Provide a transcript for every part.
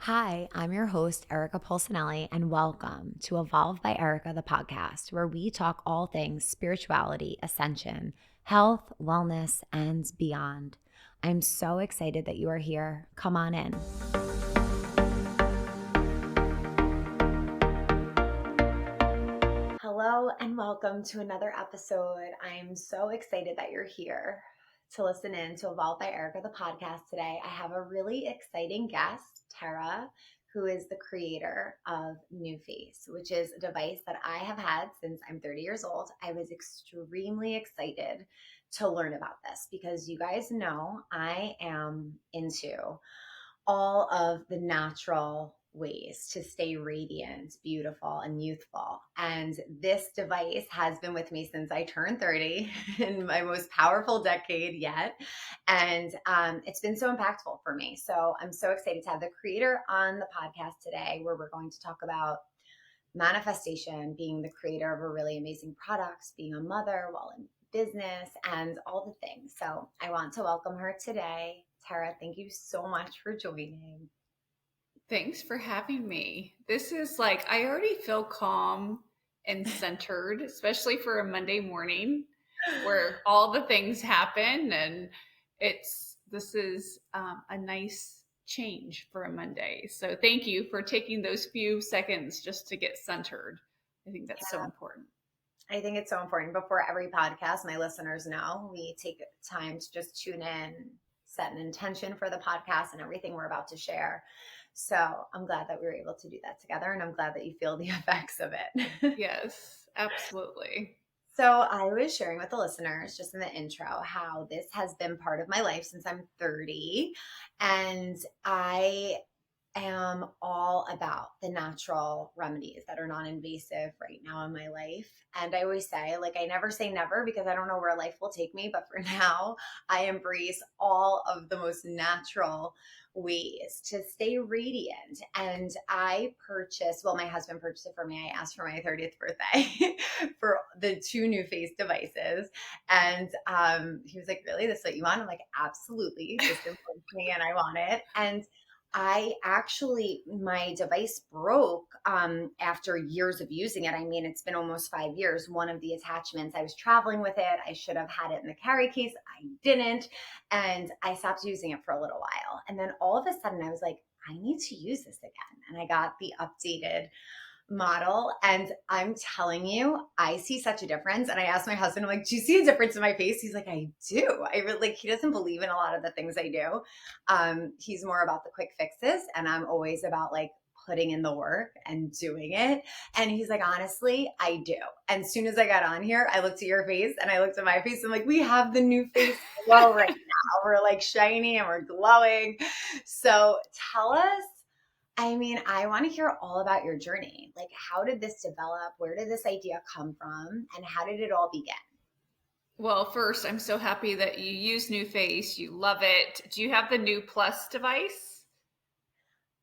Hi, I'm your host, Erica Polsinelli, and welcome to Evolve by Erica, the podcast, where we talk all things spirituality, ascension, health, wellness, and beyond. I'm so excited that you are here. Come on in. Hello, and welcome to another episode. I'm so excited that you're here to listen in to Evolve by Erica, the podcast today. I have a really exciting guest, Tera, who is the creator of NuFace, which is a device that I have had since I'm 30 years old. I was extremely excited to learn about this because you guys know I am into all of the natural ways to stay radiant, beautiful, and youthful. And this device has been with me since I turned 30 in my most powerful decade yet. And it's been so impactful for me. So I'm so excited to have the creator on the podcast today, where we're going to talk about manifestation, being the creator of a really amazing product, being a mother while in business, and all the things. So I want to welcome her today. Tera, thank you so much for joining. Thanks for having me. This is I already feel calm and centered, especially for a Monday morning where all the things happen. And this is a nice change for a Monday. So thank you for taking those few seconds just to get centered. I think that's so important. I think it's so important. Before every podcast, my listeners know we take time to just tune in, set an intention for the podcast and everything we're about to share. So I'm glad that we were able to do that together, and I'm glad that you feel the effects of it. Yes, absolutely. So I was sharing with the listeners just in the intro how this has been part of my life since I'm 30. And I am all about the natural remedies that are non-invasive right now in my life. And I always say, I never say never because I don't know where life will take me. But for now, I embrace all of the most natural ways to stay radiant. And I purchased, well, my husband purchased it for me. I asked for my 30th birthday for the two NuFace devices. And he was like, really? This is what you want? I'm like, absolutely. This is important to me and I want it. And my device broke after years of using it. I mean, it's been almost 5 years. One of the attachments, I was traveling with it. I should have had it in the carry case. I didn't. And I stopped using it for a little while. And then all of a sudden I was like, I need to use this again. And I got the updated model, and I'm telling you, I see such a difference. And I asked my husband, I'm like, do you see a difference in my face? He's like, I do. I really, he doesn't believe in a lot of the things I do. He's more about the quick fixes, and I'm always about putting in the work and doing it. And he's like, honestly, I do. And as soon as I got on here, I looked at your face and I looked at my face. I'm like, we have the NuFace glow right now. We're shiny and we're glowing. So tell us, I want to hear all about your journey. How did this develop? Where did this idea come from? And how did it all begin? Well, first, I'm so happy that you use NuFace. You love it. Do you have the New Plus device?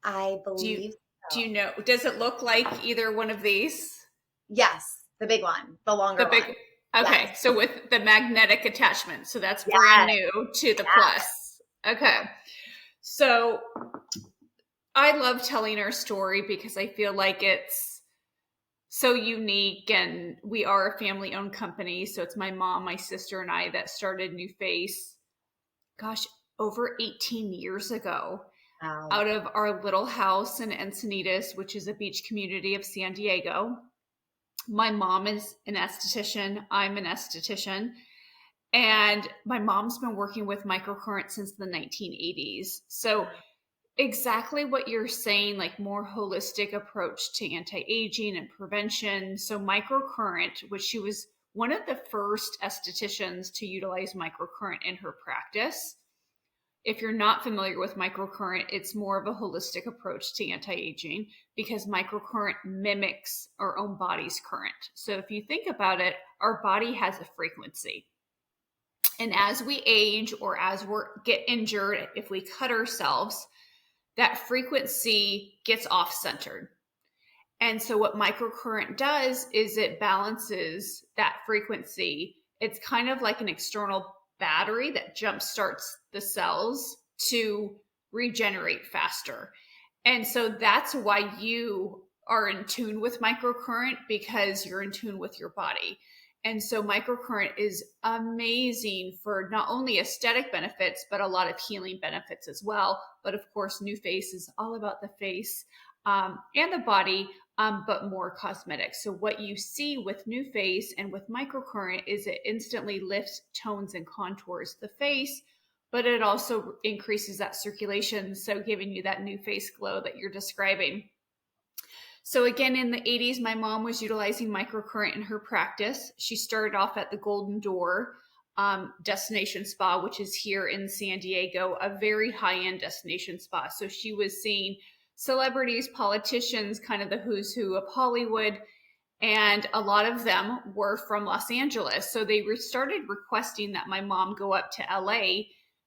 I believe so. Do you know, does it look like either one of these? Yes, the big one, the longer one. Okay, yes. So with the magnetic attachment. So that's brand new to the Plus. Okay. So I love telling our story because I feel like it's so unique, and we are a family-owned company. So it's my mom, my sister, and I that started NuFace, over 18 years ago. Wow. Out of our little house in Encinitas, which is a beach community of San Diego. My mom is an esthetician. I'm an esthetician. And my mom's been working with microcurrents since the 1980s. So exactly what you're saying, more holistic approach to anti-aging and prevention. So microcurrent, which she was one of the first estheticians to utilize microcurrent in her practice. If you're not familiar with microcurrent, it's more of a holistic approach to anti-aging because microcurrent mimics our own body's current. So if you think about it, our body has a frequency. And as we age or as we get injured, if we cut ourselves, that frequency gets off-centered. And so what microcurrent does is it balances that frequency. It's kind of like an external battery that jump starts the cells to regenerate faster. And so that's why you are in tune with microcurrent, because you're in tune with your body. And so microcurrent is amazing for not only aesthetic benefits, but a lot of healing benefits as well. But of course, NuFace is all about the face and the body, but more cosmetic. So what you see with NuFace and with microcurrent is it instantly lifts, tones, and contours the face, but it also increases that circulation, so giving you that NuFace glow that you're describing. So again, in the 80s, my mom was utilizing microcurrent in her practice. She started off at the Golden Door Destination Spa, which is here in San Diego, a very high-end destination spa. So she was seeing celebrities, politicians, kind of the who's who of Hollywood, and a lot of them were from Los Angeles. So they started requesting that my mom go up to LA,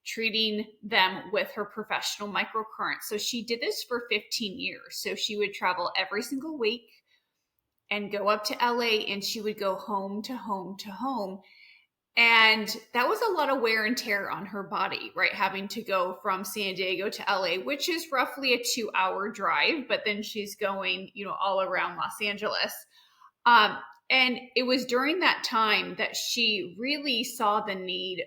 treating them with her professional microcurrent. So she did this for 15 years. So she would travel every single week and go up to LA, and she would go home to home to home. And that was a lot of wear and tear on her body, right? Having to go from San Diego to LA, which is roughly a 2-hour drive, but then she's going, all around Los Angeles. And it was during that time that she really saw the need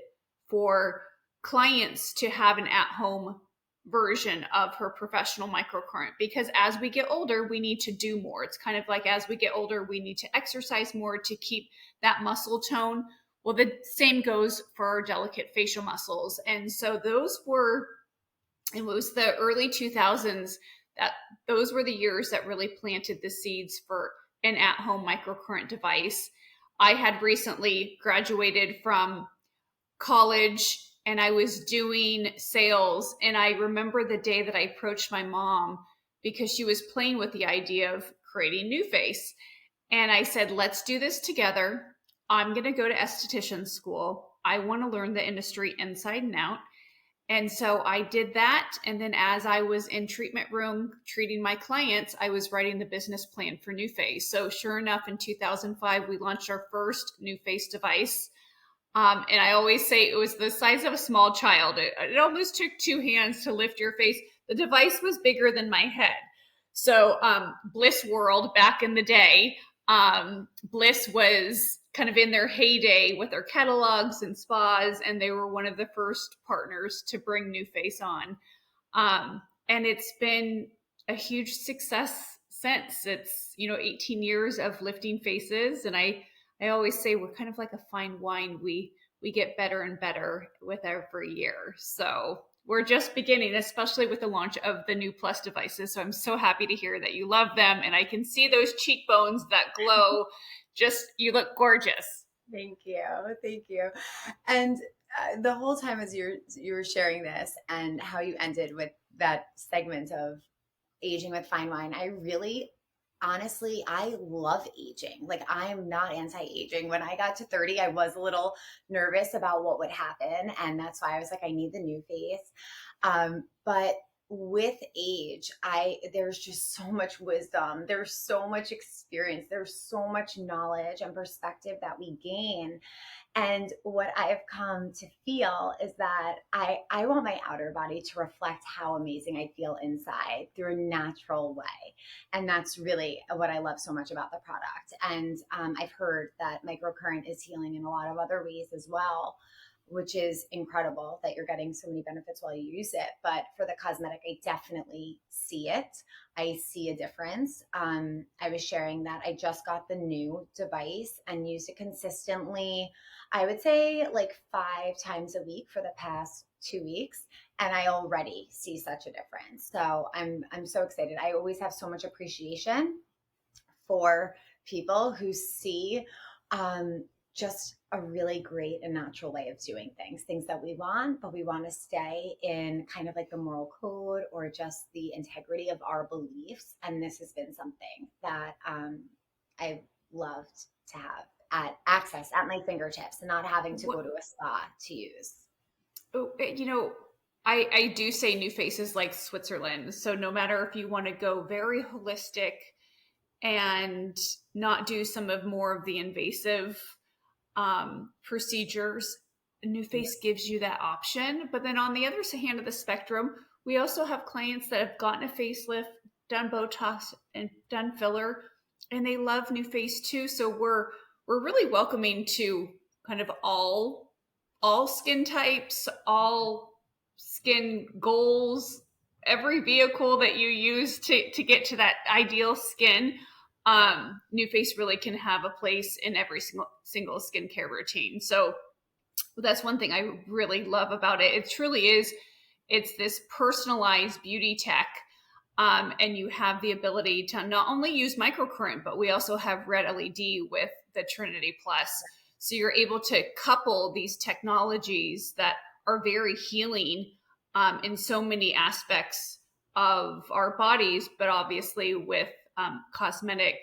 for clients to have an at-home version of her professional microcurrent, because as we get older, we need to do more. It's kind of like as we get older, we need to exercise more to keep that muscle tone. Well, the same goes for our delicate facial muscles. And so it was the early 2000s that those were the years that really planted the seeds for an at-home microcurrent device. I had recently graduated from college and I was doing sales. And I remember the day that I approached my mom because she was playing with the idea of creating NuFace. And I said, let's do this together. I'm going to go to esthetician school. I want to learn the industry inside and out. And so I did that. And then as I was in treatment room treating my clients, I was writing the business plan for NuFace. So sure enough, in 2005, we launched our first NuFace device. And I always say it was the size of a small child. It almost took 2 hands to lift your face. The device was bigger than my head. So Bliss World back in the day, Bliss was kind of in their heyday with their catalogs and spas, and they were one of the first partners to bring NuFace on. And it's been a huge success since. It's 18 years of lifting faces, and I always say we're kind of like a fine wine. We get better and better with every year. So we're just beginning, especially with the launch of the new Plus devices. So I'm so happy to hear that you love them, and I can see those cheekbones that glow. You look gorgeous. Thank you. Thank you. And the whole time as you were sharing this and how you ended with that segment of aging with fine wine, I really, honestly, I love aging. Like, I'm not anti-aging. When I got to 30, I was a little nervous about what would happen. And that's why I was like, I need the NuFace. But with age, there's just so much wisdom. There's so much experience. There's so much knowledge and perspective that we gain. And what I've come to feel is that I want my outer body to reflect how amazing I feel inside through a natural way. And that's really what I love so much about the product. And I've heard that microcurrent is healing in a lot of other ways as well, which is incredible that you're getting so many benefits while you use it. But for the cosmetic, I definitely see it. I see a difference. I was sharing that I just got the new device and used it consistently, I would say like 5 times a week for the past 2 weeks. And I already see such a difference. So I'm so excited. I always have so much appreciation for people who see just a really great and natural way of doing things that we want, but we want to stay in kind of like the moral code or just the integrity of our beliefs. And this has been something that I've loved to have at access at my fingertips and not having to go to a spa to use. I do say NuFace is like Switzerland. So no matter if you want to go very holistic and not do some of more of the invasive procedures, NuFace gives you that option. But then on the other hand of the spectrum, We also have clients that have gotten a facelift, done Botox, and done filler, and they love NuFace too. So we're really welcoming to kind of all skin types, all skin goals, every vehicle that you use to get to that ideal skin. NuFace really can have a place in every single skincare routine. So that's one thing I really love about it. It truly is. It's this personalized beauty tech. And you have the ability to not only use microcurrent, but we also have red LED with the Trinity Plus. So you're able to couple these technologies that are very healing in so many aspects of our bodies, but obviously with cosmetic.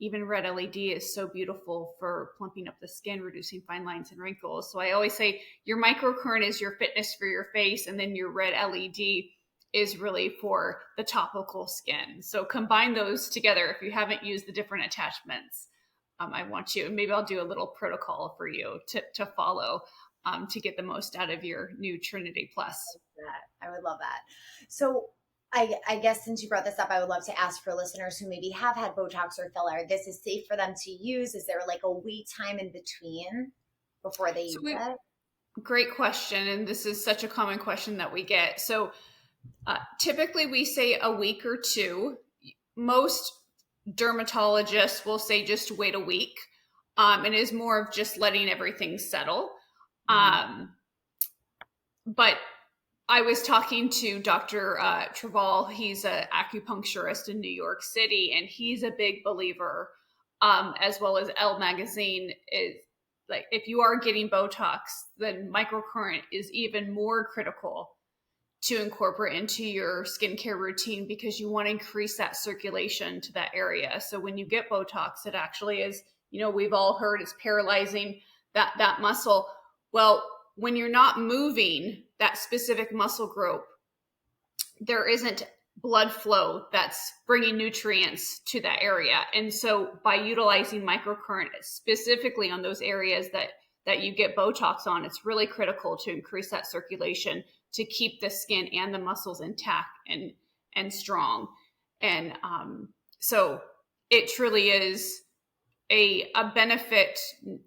Even red LED is so beautiful for plumping up the skin, reducing fine lines and wrinkles. So I always say your microcurrent is your fitness for your face, and then your red LED is really for the topical skin. So combine those together. If you haven't used the different attachments, I want you, and maybe I'll do a little protocol for you to follow to get the most out of your new Trinity Plus. I would love that. So I guess since you brought this up, I would love to ask for listeners who maybe have had Botox or filler, this is safe for them to use. Is there like a wait time in between before they use it? Great question. And this is such a common question that we get. So typically we say a week or two. Most dermatologists will say just wait a week. And is more of just letting everything settle. But I was talking to Dr. Traval. He's an acupuncturist in New York City, and he's a big believer, as well as Elle Magazine is like, if you are getting Botox, then microcurrent is even more critical to incorporate into your skincare routine because you want to increase that circulation to that area. So when you get Botox, it actually is, we've all heard it's paralyzing that muscle. Well, when you're not moving that specific muscle group, there isn't blood flow that's bringing nutrients to that area. And so by utilizing microcurrent specifically on those areas that you get Botox on, it's really critical to increase that circulation to keep the skin and the muscles intact and strong. And so it truly is a benefit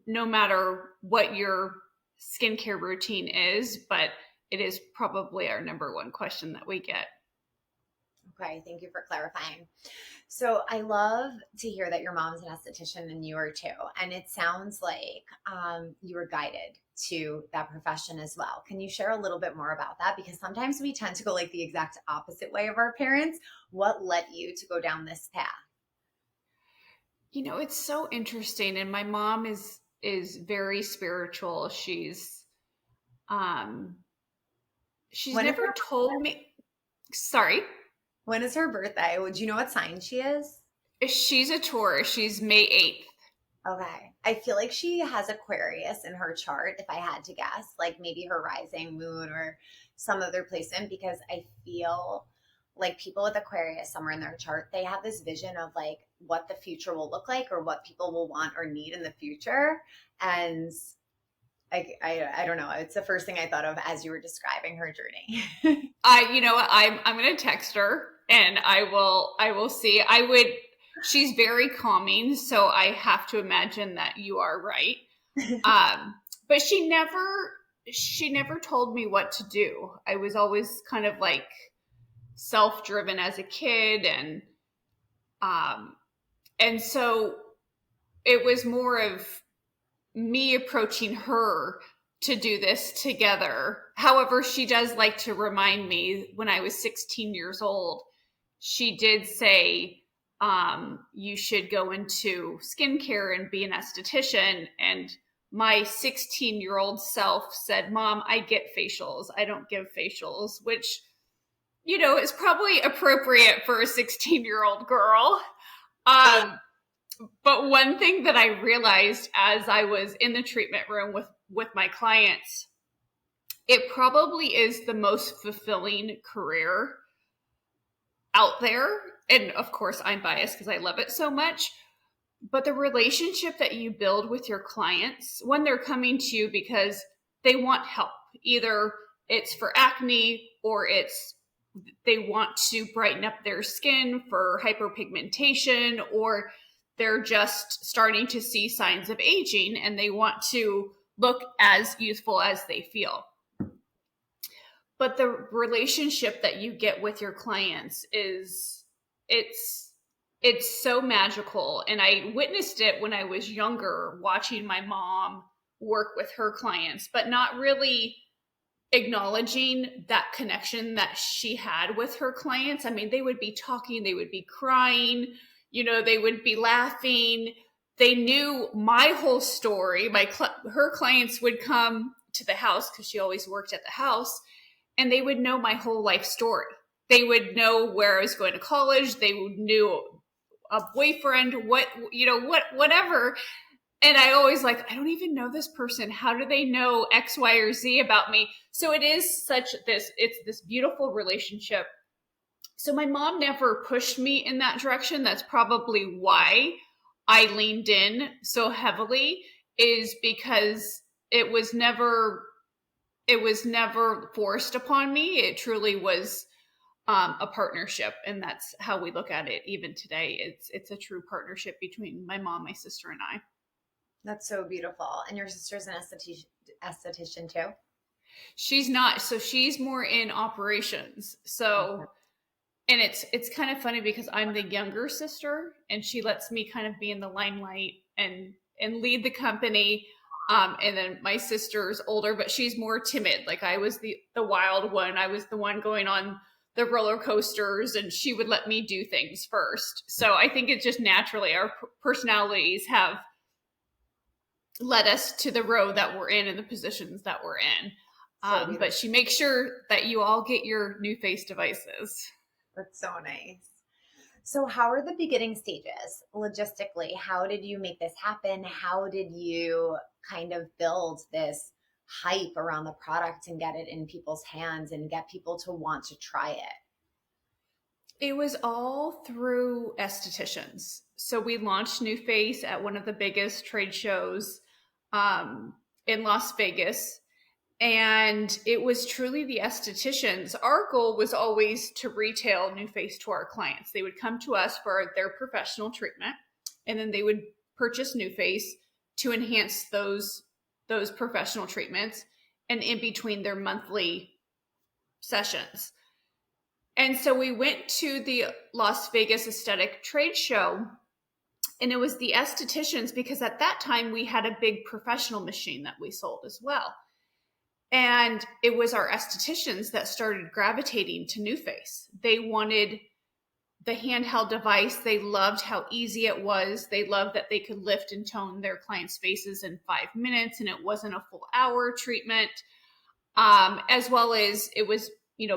no matter what your skincare routine is, but it is probably our number one question that we get. Okay, thank you for clarifying. So I love to hear that your mom's an esthetician and you are too. And it sounds like you were guided to that profession as well. Can you share a little bit more about that? Because sometimes we tend to go like the exact opposite way of our parents. What led you to go down this path? It's so interesting. And my mom is very spiritual. She's never told me. Sorry. When is her birthday? Would you know what sign she is? She's a Taurus. She's May 8th. Okay. I feel like she has Aquarius in her chart, if I had to guess, like maybe her rising moon or some other placement, because I feel like people with Aquarius somewhere in their chart, they have this vision of like what the future will look like or what people will want or need in the future. And I don't know. It's the first thing I thought of as you were describing her journey. I'm going to text her and I will see. She's very calming. So I have to imagine that you are right. But she never told me what to do. I was always kind of like self-driven as a kid. And so it was more of me approaching her to do this together. However, she does like to remind me when I was 16 years old, she did say, you should go into skincare and be an esthetician. And my 16-year-old self said, Mom, I get facials. I don't give facials, which, is probably appropriate for a 16-year-old girl. But one thing that I realized as I was in the treatment room with my clients, it probably is the most fulfilling career out there. And of course, I'm biased because I love it so much. But the relationship that you build with your clients when they're coming to you because they want help, either it's for acne or it's they want to brighten up their skin for hyperpigmentation, or they're just starting to see signs of aging and they want to look as youthful as they feel. But the relationship that you get with your clients it's so magical. And I witnessed it when I was younger, watching my mom work with her clients, but not really acknowledging that connection that she had with her clients. I mean, they would be talking, they would be crying, they would be laughing. They knew my whole story. Her clients would come to the house because she always worked at the house, and they would know my whole life story. They would know where I was going to college. They knew a boyfriend, whatever. And I always I don't even know this person. How do they know X, Y, or Z about me? So it is it's this beautiful relationship. So my mom never pushed me in that direction. That's probably why I leaned in so heavily, is because it was never forced upon me. It truly was a partnership. And that's how we look at it even today. It's a true partnership between my mom, my sister, and I. That's so beautiful. And your sister's an esthetician too? She's not. So she's more in operations. So, and it's kind of funny because I'm the younger sister and she lets me kind of be in the limelight and lead the company. And then my sister's older, but she's more timid. I was the wild one. I was the one going on the roller coasters, and she would let me do things first. So I think it's just naturally our personalities have led us to the road that we're in and the positions that we're in. But she makes sure that you all get your NuFace devices. That's so nice. So how are the beginning stages logistically? How did you make this happen? How did you kind of build this hype around the product and get it in people's hands and get people to want to try it? It was all through estheticians. So we launched NuFace at one of the biggest trade shows in Las Vegas. And it was truly the estheticians. Our goal was always to retail NuFace to our clients. They would come to us for their professional treatment, and then they would purchase NuFace to enhance those professional treatments and in between their monthly sessions. And so we went to the Las Vegas Aesthetic Trade Show, and it was the estheticians, because at that time we had a big professional machine that we sold as well. And it was our estheticians that started gravitating to NuFace. They wanted the handheld device. They loved how easy it was. They loved that they could lift and tone their clients' faces in 5 minutes, and it wasn't a full hour treatment, as well as it was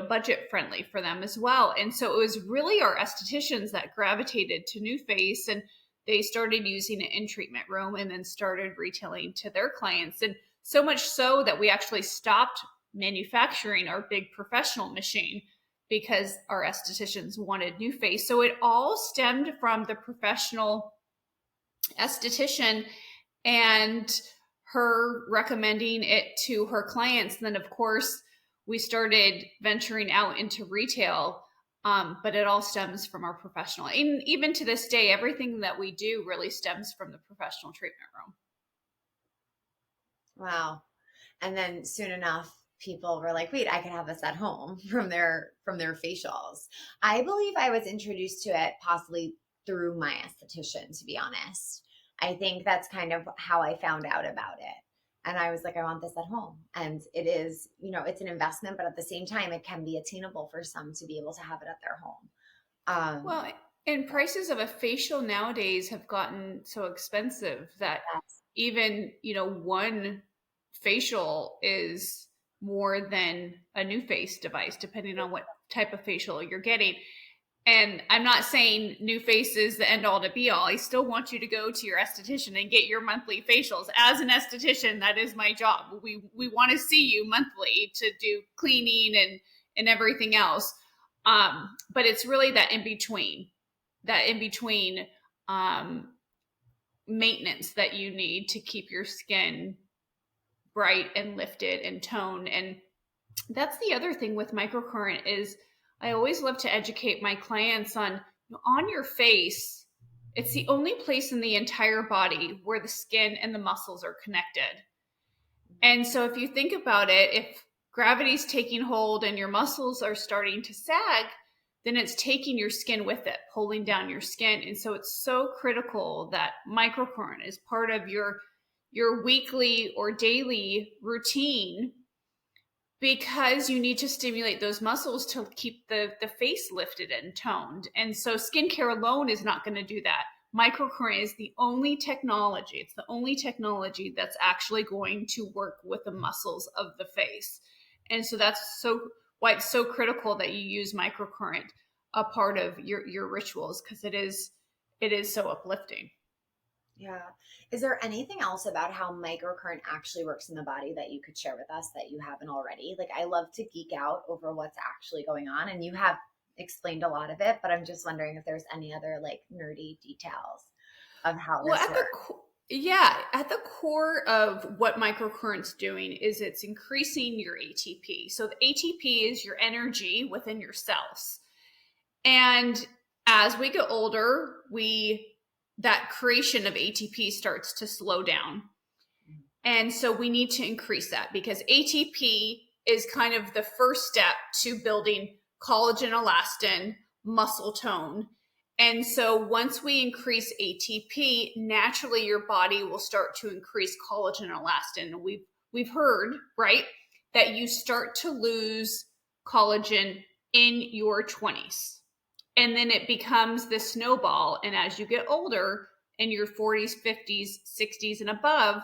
budget friendly for them as well. And so it was really our estheticians that gravitated to NuFace, and they started using it in treatment room and then started retailing to their clients. And so much so that we actually stopped manufacturing our big professional machine because our estheticians wanted NuFace. So it all stemmed from the professional esthetician and her recommending it to her clients. And then, of course, we started venturing out into retail, but it all stems from our professional. And even to this day, everything that we do really stems from the professional treatment room. Wow. And then soon enough, people were like, wait, I can have this at home from their facials. I believe I was introduced to it possibly through my esthetician, to be honest. I think that's kind of how I found out about it. And I was like, I want this at home. And it is, it's an investment, but at the same time, it can be attainable for some to be able to have it at their home. Well, and prices of a facial nowadays have gotten so expensive that even, one facial is more than a NuFace device, depending on what type of facial you're getting. And I'm not saying NuFace is the end all to be all. I still want you to go to your esthetician and get your monthly facials. As an esthetician, that is my job. We want to see you monthly to do cleaning and everything else. But it's really that in between maintenance that you need to keep your skin bright and lifted and toned. And that's the other thing with microcurrent is I always love to educate my clients on your face. It's the only place in the entire body where the skin and the muscles are connected. And so if you think about it, if gravity's taking hold and your muscles are starting to sag, then it's taking your skin with it, pulling down your skin. And so it's so critical that microcurrent is part of your weekly or daily routine, because you need to stimulate those muscles to keep the face lifted and toned. And so skincare alone is not going to do that. Microcurrent is the only technology. It's the only technology that's actually going to work with the muscles of the face. And so that's why it's so critical that you use microcurrent a part of your rituals, because it is so uplifting. Yeah. Is there anything else about how microcurrent actually works in the body that you could share with us that you haven't already? Like, I love to geek out over what's actually going on, and you have explained a lot of it, but I'm just wondering if there's any other like nerdy details of how Well, this works. at the core of what microcurrent's doing is it's increasing your ATP. So the ATP is your energy within your cells. And as we get older, that creation of ATP starts to slow down. And so we need to increase that, because ATP is kind of the first step to building collagen, elastin, muscle tone. And so once we increase ATP, naturally your body will start to increase collagen and elastin. And we've heard, right, that you start to lose collagen in your 20s. And then it becomes this snowball. And as you get older, in your 40s, 50s, 60s, and above,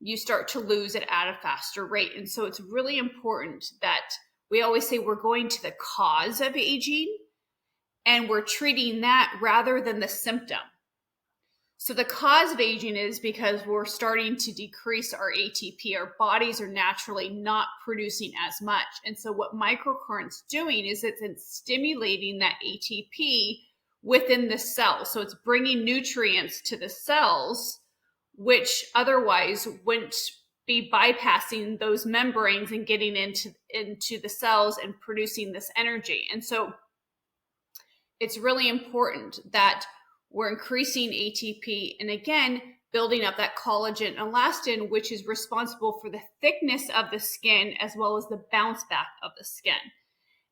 you start to lose it at a faster rate. And so it's really important that we always say we're going to the cause of aging, and we're treating that rather than the symptom. So the cause of aging is because we're starting to decrease our ATP. Our bodies are naturally not producing as much. And so what microcurrent's doing is it's stimulating that ATP within the cell. So it's bringing nutrients to the cells, which otherwise wouldn't be bypassing those membranes and getting into the cells and producing this energy. And so it's really important that we're increasing ATP, and again, building up that collagen and elastin, which is responsible for the thickness of the skin as well as the bounce back of the skin.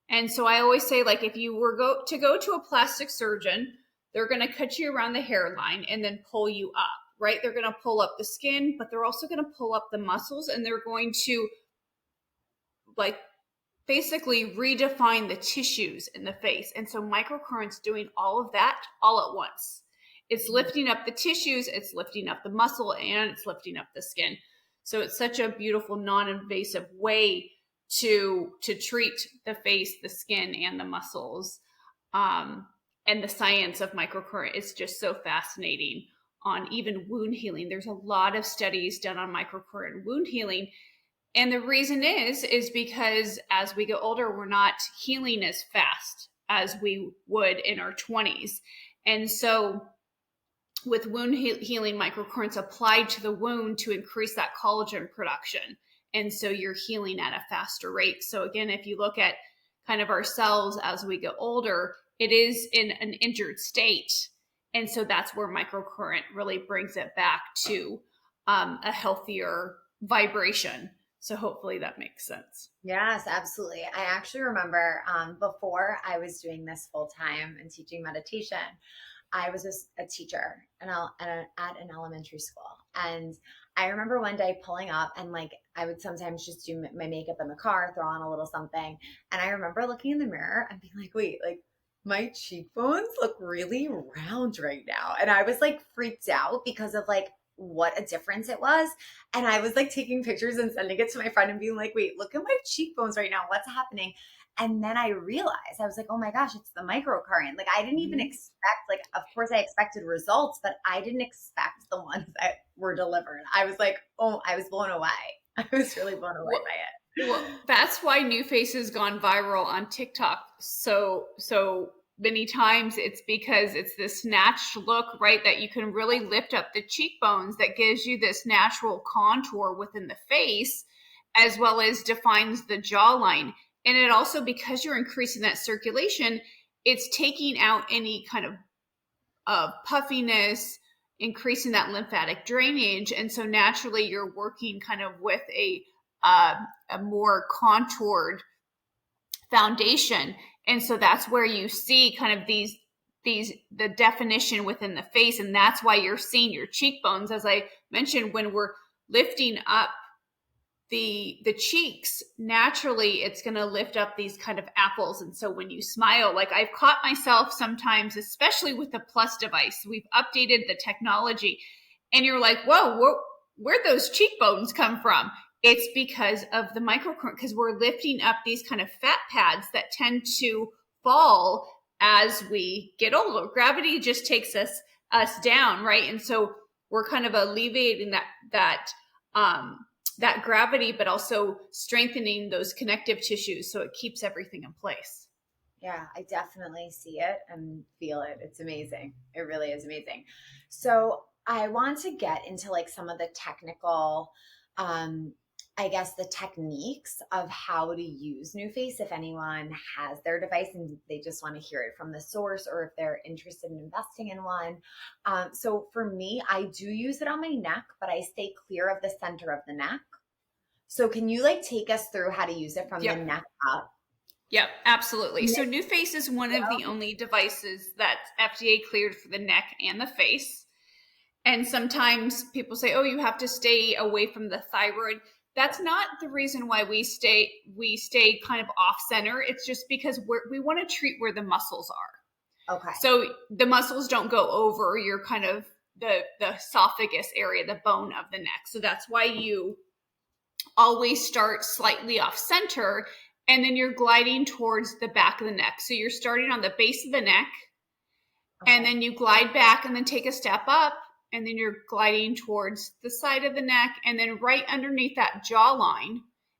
And so I always say, like, if you were to go to a plastic surgeon, they're going to cut you around the hairline and then pull you up, right? They're going to pull up the skin, but they're also going to pull up the muscles, and they're going to like basically redefine the tissues in the face. And so microcurrent's doing all of that all at once. It's lifting up the tissues, it's lifting up the muscle, and it's lifting up the skin. So it's such a beautiful, non-invasive way to treat the face, the skin, and the muscles. And the science of microcurrent is just so fascinating on even wound healing. There's a lot of studies done on microcurrent wound healing. And the reason is because as we get older, we're not healing as fast as we would in our 20s. And so with wound healing, microcurrents applied to the wound to increase that collagen production. And so you're healing at a faster rate. So again, if you look at kind of our cells as we get older, it is in an injured state. And so that's where microcurrent really brings it back to a healthier vibration. So hopefully that makes sense. Yes, absolutely. I actually remember before I was doing this full time and teaching meditation, I was a teacher at an elementary school. And I remember one day pulling up, and like I would sometimes just do my makeup in the car, throw on a little something. And I remember looking in the mirror and being like, wait, like my cheekbones look really round right now. And I was like freaked out because of like what a difference it was. And I was like taking pictures and sending it to my friend and being like, wait, look at my cheekbones right now. What's happening? And then I realized, I was like, oh my gosh, it's the microcurrent. Like I didn't even expect, like, of course I expected results, but I didn't expect the ones that were delivered. I was like, oh, I was blown away. I was really blown away by it. Well, that's why NuFace has gone viral on TikTok so many times. It's because it's this snatched look, right? That you can really lift up the cheekbones, that gives you this natural contour within the face, as well as defines the jawline. And it also, because you're increasing that circulation, it's taking out any kind of puffiness, increasing that lymphatic drainage. And so naturally you're working kind of with a more contoured foundation. And so that's where you see kind of the definition within the face. And that's why you're seeing your cheekbones. As I mentioned, when we're lifting up the cheeks, naturally it's going to lift up these kind of apples. And so when you smile, like I've caught myself sometimes, especially with the Plus device, we've updated the technology, and you're like, whoa, where'd those cheekbones come from? It's because of the microcurrent, because we're lifting up these kind of fat pads that tend to fall as we get older. Gravity just takes us down, right? And so we're kind of alleviating that gravity, but also strengthening those connective tissues so it keeps everything in place. Yeah, I definitely see it and feel it. It's amazing. It really is amazing. So I want to get into like some of the technical, I guess the techniques of how to use NuFace if anyone has their device and they just want to hear it from the source, or if they're interested in investing in one. So for me, I do use it on my neck, but I stay clear of the center of the neck. So can you like take us through how to use it from the neck up? Yep, absolutely. So NuFace is one of the only devices that's FDA cleared for the neck and the face. And sometimes people say, oh, you have to stay away from the thyroid. That's not the reason why we stay kind of off center. It's just because we want to treat where the muscles are. Okay. So the muscles don't go over your kind of the esophagus area, the bone of the neck. So that's why you always start slightly off center, and then you're gliding towards the back of the neck. So you're starting on the base of the neck, and then you glide back and then take a step up, and then you're gliding towards the side of the neck, and then right underneath that jawline,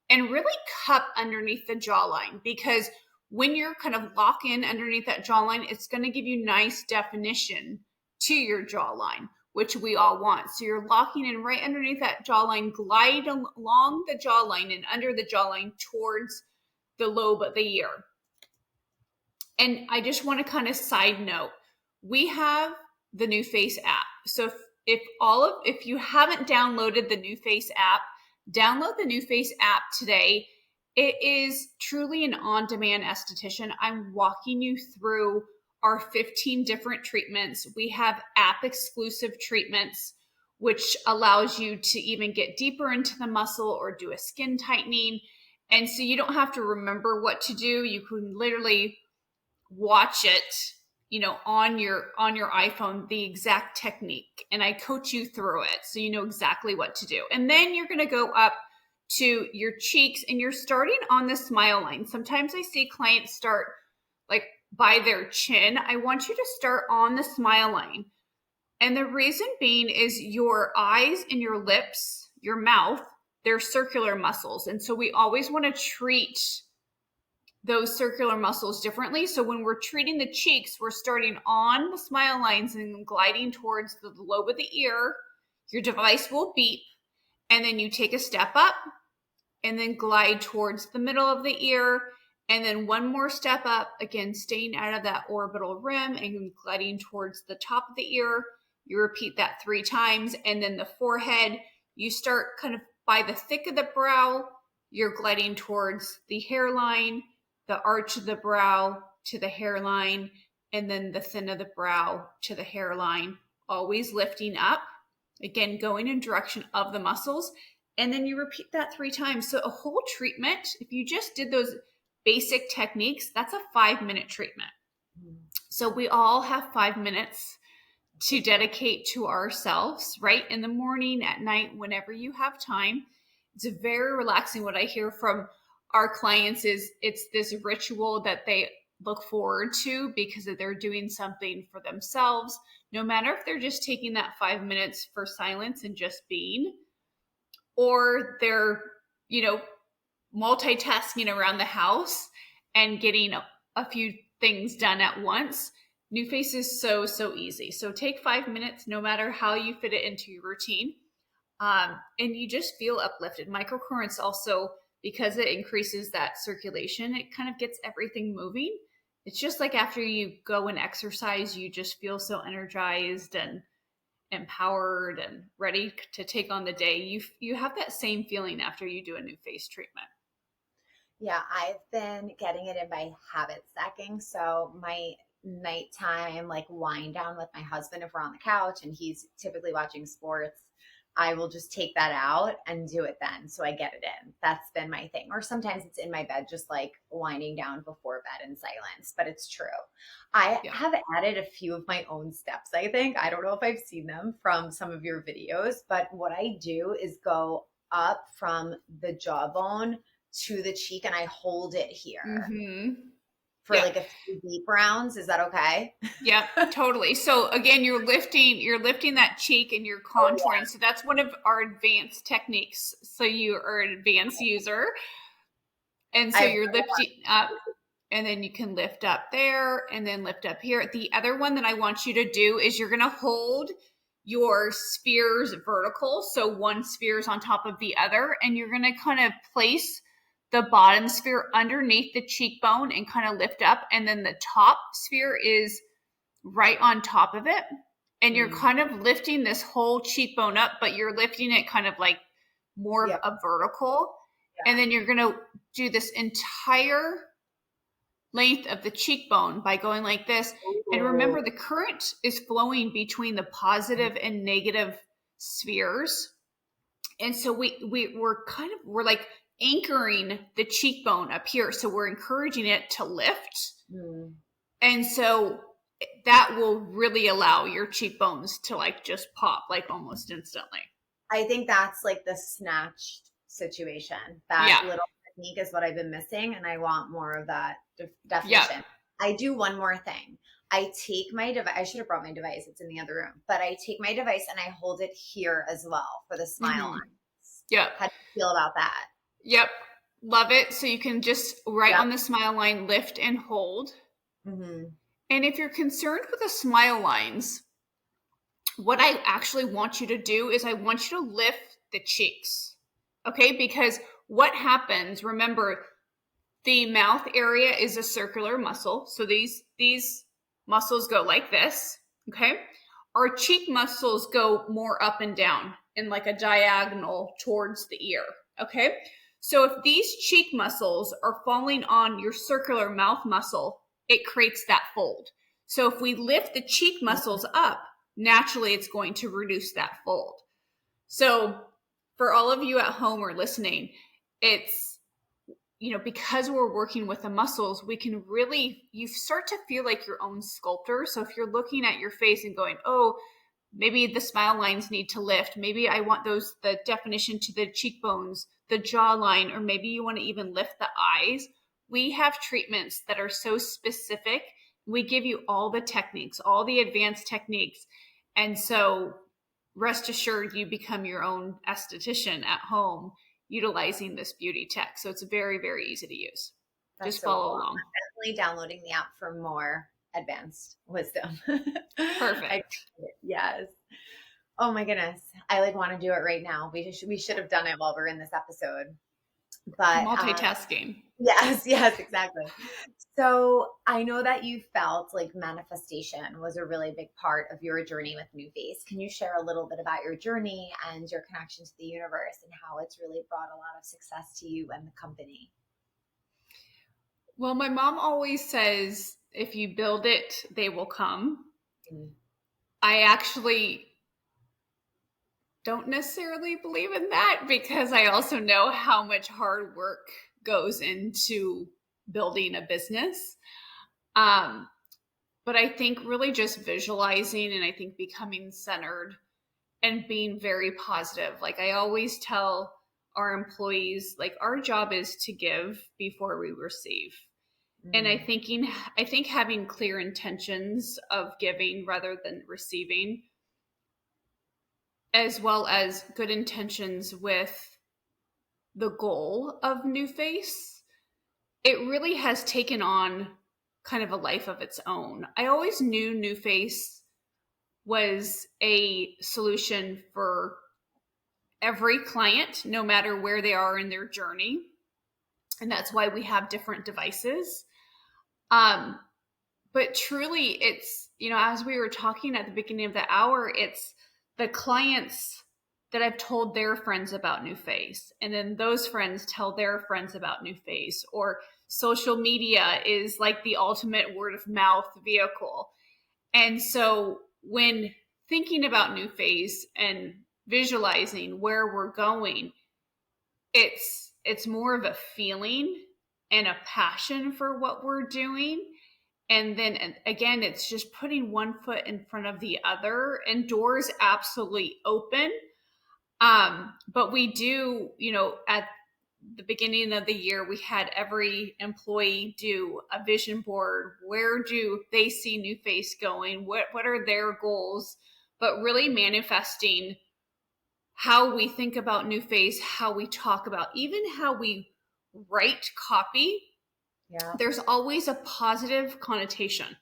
and really cup underneath the jawline, because when you're kind of lock in underneath that jawline, it's going to give you nice definition to your jawline, which we all want. So you're locking in right underneath that jawline, glide along the jawline and under the jawline towards the lobe of the ear. And I just want to kind of side note, we have the NuFace app. So if you haven't downloaded the NuFace app, download the NuFace app today. It is truly an on-demand esthetician. I'm walking you through our 15 different treatments. We have app exclusive treatments, which allows you to even get deeper into the muscle or do a skin tightening. And so you don't have to remember what to do. You can literally watch it, on your iPhone, the exact technique. And I coach you through it so you know exactly what to do. And then you're going to go up to your cheeks, and you're starting on the smile line. Sometimes I see clients start like by their chin. I want you to start on the smile line. And the reason being is your eyes and your lips, your mouth, they're circular muscles. And so we always want to treat those circular muscles differently. So when we're treating the cheeks, we're starting on the smile lines and gliding towards the lobe of the ear. Your device will beep, and then you take a step up and then glide towards the middle of the ear, and then one more step up, again, staying out of that orbital rim and gliding towards the top of the ear. You repeat that 3 times, and then the forehead, you start kind of by the thick of the brow, you're gliding towards the hairline, the arch of the brow to the hairline, and then the thin of the brow to the hairline, always lifting up, again, going in direction of the muscles. And then you repeat that 3 times. So a whole treatment, if you just did those basic techniques, that's a 5-minute treatment. So we all have 5 minutes to dedicate to ourselves, right? In the morning, at night, whenever you have time. It's very relaxing. What I hear from our clients is it's this ritual that they look forward to because they're doing something for themselves, no matter if they're just taking that 5 minutes for silence and just being, or they're, multitasking around the house and getting a few things done at once. NuFace is so easy. So take 5 minutes, no matter how you fit it into your routine. And you just feel uplifted. Microcurrents also, because it increases that circulation, it kind of gets everything moving. It's just like after you go and exercise, you just feel so energized and empowered and ready to take on the day. You have that same feeling after you do a NuFace treatment. Yeah, I've been getting it in by habit stacking. So my nighttime like wind down with my husband, if we're on the couch and he's typically watching sports, I will just take that out and do it then. So I get it in. That's been my thing. Or sometimes it's in my bed, just like winding down before bed in silence, but it's true. I have added a few of my own steps, I think. I don't know if I've seen them from some of your videos, but what I do is go up from the jawbone to the cheek and I hold it here for like a few deep rounds. Is that okay? Yep, totally. So again, you're lifting that cheek and you're contouring. Oh, yeah. So that's one of our advanced techniques. So you are an advanced user. And so you're lifting up and then you can lift up there and then lift up here. The other one that I want you to do is you're going to hold your spheres vertical. So one sphere is on top of the other, and you're going to kind of place the bottom sphere underneath the cheekbone and kind of lift up. And then the top sphere is right on top of it. And you're kind of lifting this whole cheekbone up, but you're lifting it kind of like more of a vertical. Yeah. And then you're going to do this entire length of the cheekbone by going like this. Ooh. And remember, the current is flowing between the positive and negative spheres. And so we're like anchoring the cheekbone up here. So we're encouraging it to lift. And so that will really allow your cheekbones to like just pop like almost instantly. I think that's like the snatched situation. That little technique is what I've been missing, and I want more of that definition. I do one more thing. I take my device. I should have brought my device. It's in the other room. But I take my device and I hold it here as well for the smile lines. Yeah. How do you feel about that? Yep. Love it. So you can just on the smile line, lift and hold. And if you're concerned with the smile lines, what I actually want you to do is I want you to lift the cheeks. Okay? Because what happens, remember, the mouth area is a circular muscle. So these muscles go like this. Okay? Our cheek muscles go more up and down in like a diagonal towards the ear. Okay? So if these cheek muscles are falling on your circular mouth muscle, it creates that fold. So if we lift the cheek muscles up, naturally it's going to reduce that fold. So for all of you at home or listening, it's, because we're working with the muscles, we can really, you start to feel like your own sculptor. So if you're looking at your face and going, oh, maybe the smile lines need to lift. Maybe I want the definition to the cheekbones, the jawline, or maybe you want to even lift the eyes. We have treatments that are so specific. We give you all the techniques, all the advanced techniques. And so rest assured, you become your own esthetician at home utilizing this beauty tech. So it's very, very easy to use. Just follow along. I'm definitely downloading the app for more advanced wisdom. Perfect. Yes. Oh my goodness. I want to do it right now. We should have done it while we're in this episode. But multitasking. Yes, exactly. So I know that you felt like manifestation was a really big part of your journey with NuFace. Can you share a little bit about your journey and your connection to the universe and how it's really brought a lot of success to you and the company? Well, my mom always says, if you build it, they will come. I actually don't necessarily believe in that because I also know how much hard work goes into building a business. But I think really just visualizing and I think becoming centered and being very positive. Like I always tell our employees, like our job is to give before we receive. And I think having clear intentions of giving rather than receiving, as well as good intentions with the goal of NuFace, it really has taken on kind of a life of its own. I always knew NuFace was a solution for every client, no matter where they are in their journey. And that's why we have different devices. But truly, it's, as we were talking at the beginning of the hour, it's the clients that I've told their friends about NuFace, and then those friends tell their friends about NuFace, or social media is like the ultimate word of mouth vehicle. And so when thinking about NuFace and visualizing where we're going, it's more of a feeling and a passion for what we're doing. And then again, it's just putting one foot in front of the other, and doors absolutely open. But we do, at the beginning of the year, we had every employee do a vision board. Where do they see NuFace going? What are their goals? But really manifesting how we think about NuFace, how we talk about, even how we write copy. Yeah. There's always a positive connotation.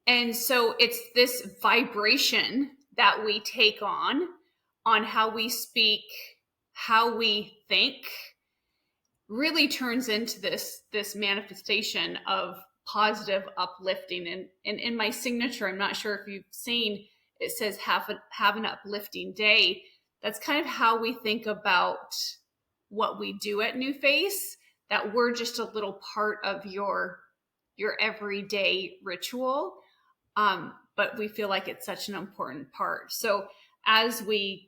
And so it's this vibration that we take on how we speak, how we think, really turns into this manifestation of positive uplifting. And in my signature, I'm not sure if you've seen, it says have an uplifting day. That's kind of how we think about what we do at NuFace, that we're just a little part of your everyday ritual. But we feel like it's such an important part. So as we,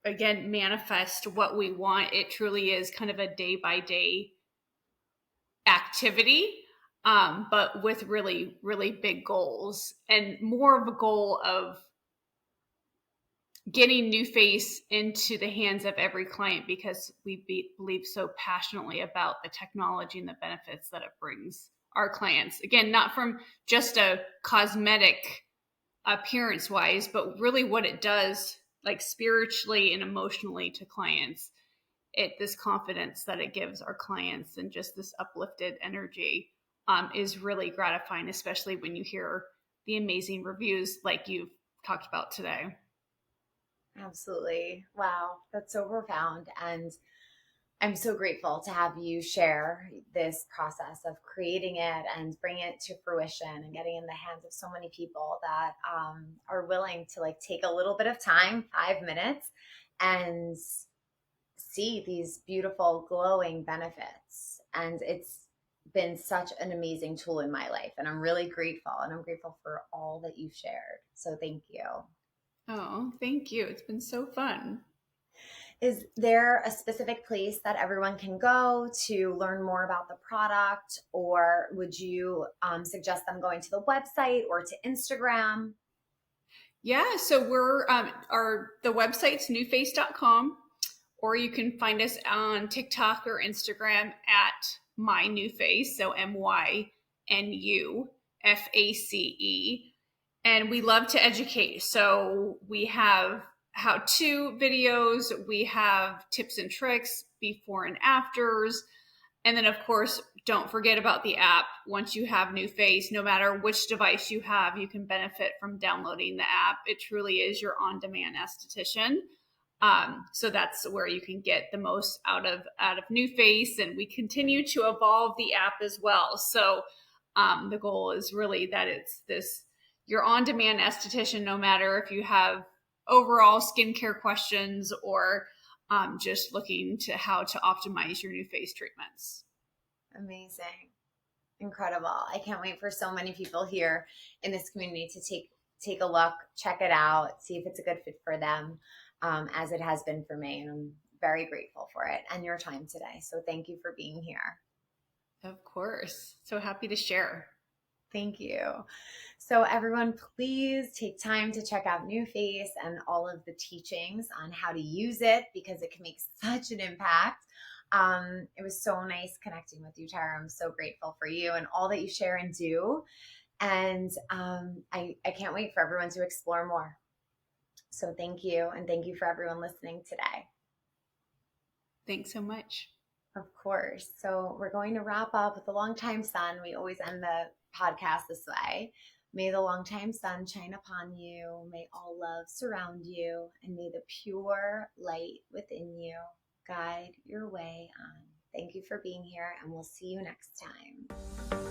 again, manifest what we want, it truly is kind of a day by day activity, but with really, really big goals, and more of a goal of getting NuFace into the hands of every client, because we believe so passionately about the technology and the benefits that it brings our clients. Again, not from just a cosmetic appearance wise, but really what it does, like spiritually and emotionally, to clients. This confidence that it gives our clients, and just this uplifted energy, is really gratifying, especially when you hear the amazing reviews like you've talked about today. Absolutely. Wow. That's so profound. And I'm so grateful to have you share this process of creating it and bring it to fruition and getting in the hands of so many people that are willing to take a little bit of time, 5 minutes, and see these beautiful glowing benefits. And it's been such an amazing tool in my life. And I'm really grateful. And I'm grateful for all that you've shared. So thank you. Oh, thank you. It's been so fun. Is there a specific place that everyone can go to learn more about the product, or would you suggest them going to the website or to Instagram? Yeah, so we're the website's nuface.com, or you can find us on TikTok or Instagram at my NuFace, so MYNUFACE. And we love to educate. So we have how-to videos, we have tips and tricks, before and afters. And then, of course, don't forget about the app. Once you have NuFace, no matter which device you have, you can benefit from downloading the app. It truly is your on-demand esthetician. So that's where you can get the most out of NuFace, and we continue to evolve the app as well. So the goal is really that it's your on-demand esthetician, no matter if you have overall skincare questions or just looking to how to optimize your NuFace treatments. Amazing. Incredible. I can't wait for so many people here in this community to take a look, check it out, see if it's a good fit for them, as it has been for me. And I'm very grateful for it and your time today. So thank you for being here. Of course. So happy to share. Thank you. So everyone, please take time to check out NuFace and all of the teachings on how to use it, because it can make such an impact. It was so nice connecting with you, Tara. I'm so grateful for you and all that you share and do. And I can't wait for everyone to explore more. So thank you. And thank you for everyone listening today. Thanks so much. Of course. So we're going to wrap up with the longtime sun. We always end the podcast this way. May the longtime sun shine upon you. May all love surround you. And may the pure light within you guide your way on. Thank you for being here, and we'll see you next time.